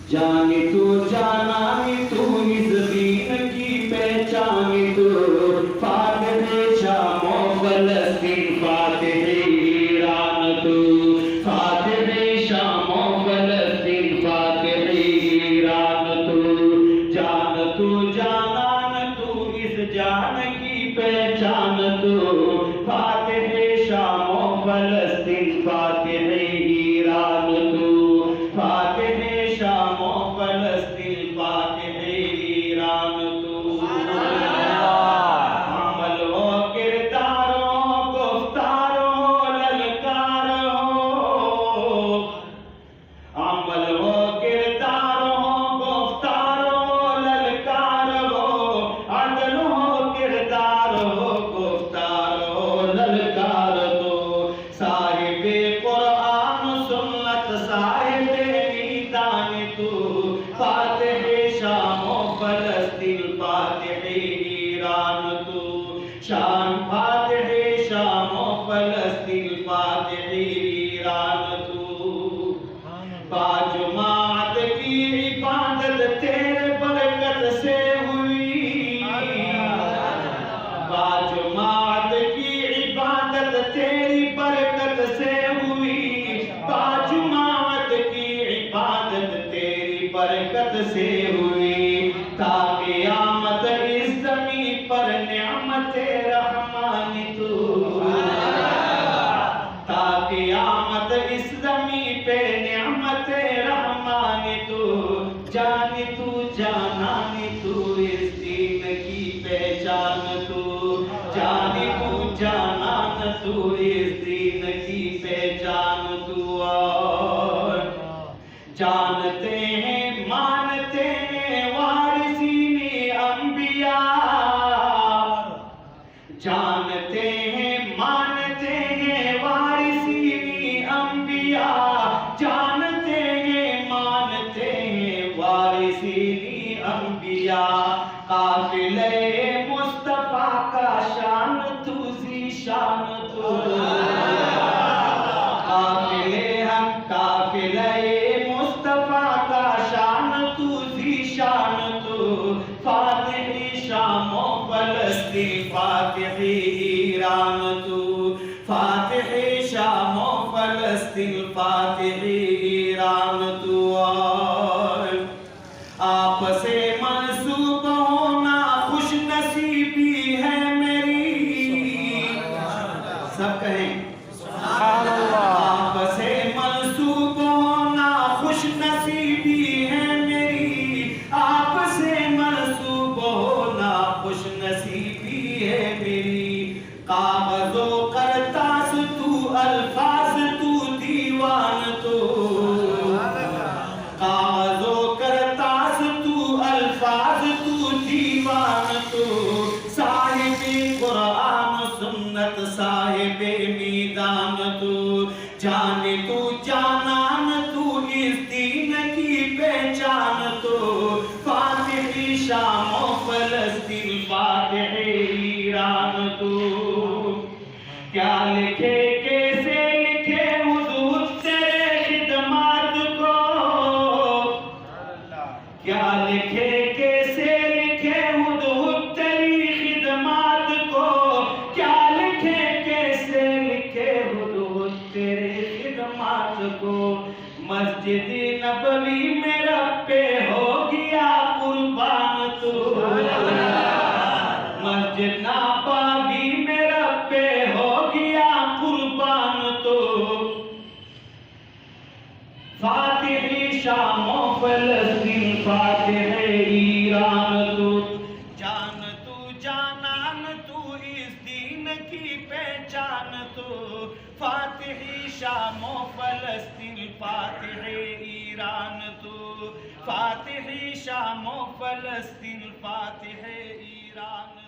جانی تو جانانی تو اس دین کی پہچانی تو فاتح شام و فلسطین فاتح ایران تو فاتح شام و فلسطین فاتح ایران تو جانان تو اس جان کی پہچان تو فاتح شام و فلسطین فاتح ایران تو فاتح شام و فلسطین فاتح ایران تو عمل و کردار و گفتار و للکار ہو عمل و کردار و گفتار و للکار ہو عدل و کردار و گفتار و للکار تو صاحب قرآن سنت صاحب میدان تو فاتح شام و فلسطین فاتح ایران تو شان فاتح شام و فلسطین فاتح ایران تو باجماعت کی عبادت تیرے برکت سے ہوئی باجماعت کی عبادت تیری برکت سے ہوئی باجماعت کی عبادت تیری برکت سے ہوئی تا قیامت اس زمین پر نعمت رحمان تو تا قیامت اس زمین پہ نعمت رحمان تو جانی تو جانانی تو اس دین کی پہچان تو جانی تو جانان تو اس دین کی پہچان تو اور جانتے ہیں مانتے ہیں وارثین انبیاء جانتے ہیں مانتے ہیں وارثین انبیاء جانتے ہیں مانتے ہیں وارثین انبیاء قافلہ مصطفیٰ کا شان تو ذیشان تو قافلہ مصطفیٰ کا شان تو ذیشان تو فاتح شام و فلسطین فاتح ایران تو فاتح شام و فلسطین فاتح ایران تو آپ سے منسوب ہونا خوش نصیبی ہے میری سب کہیں آپ سے منسوب ہونا خوش نصیبی ہے میری آپ سے منسوب ہونا خوش نصیبی ہے میری کاغذ و کرتاس تو الفاظ تو دیوان تو کاغذ و کرتاس تو الفاظ تو دیوان تو صاحب قرآن سنت صاحب میدان تو جانے تو جانان تو اس دین کی پہچان تو فاتح شام و فلسطین فاتح ایران تو کیا لکھے کیسے لکھے حضور تیرے خدمات کو کیا لکھے کیسے لکھے حضور تیری خدمات کو کیا لکھے کیسے لکھے حضور تیرے خدمات کو مسجد نبوی میں رب پہ ہو گیا قربان تو مسجد نبوی میں رب پہ ہو گیا قربان تو فاتح شام و فلسطین فاتح ایران تو جانان تو اس دین کی پہچان تو فاتح شام و فلسطین فاتح ایران تو فاتح شام و فلسطین فاتح ایران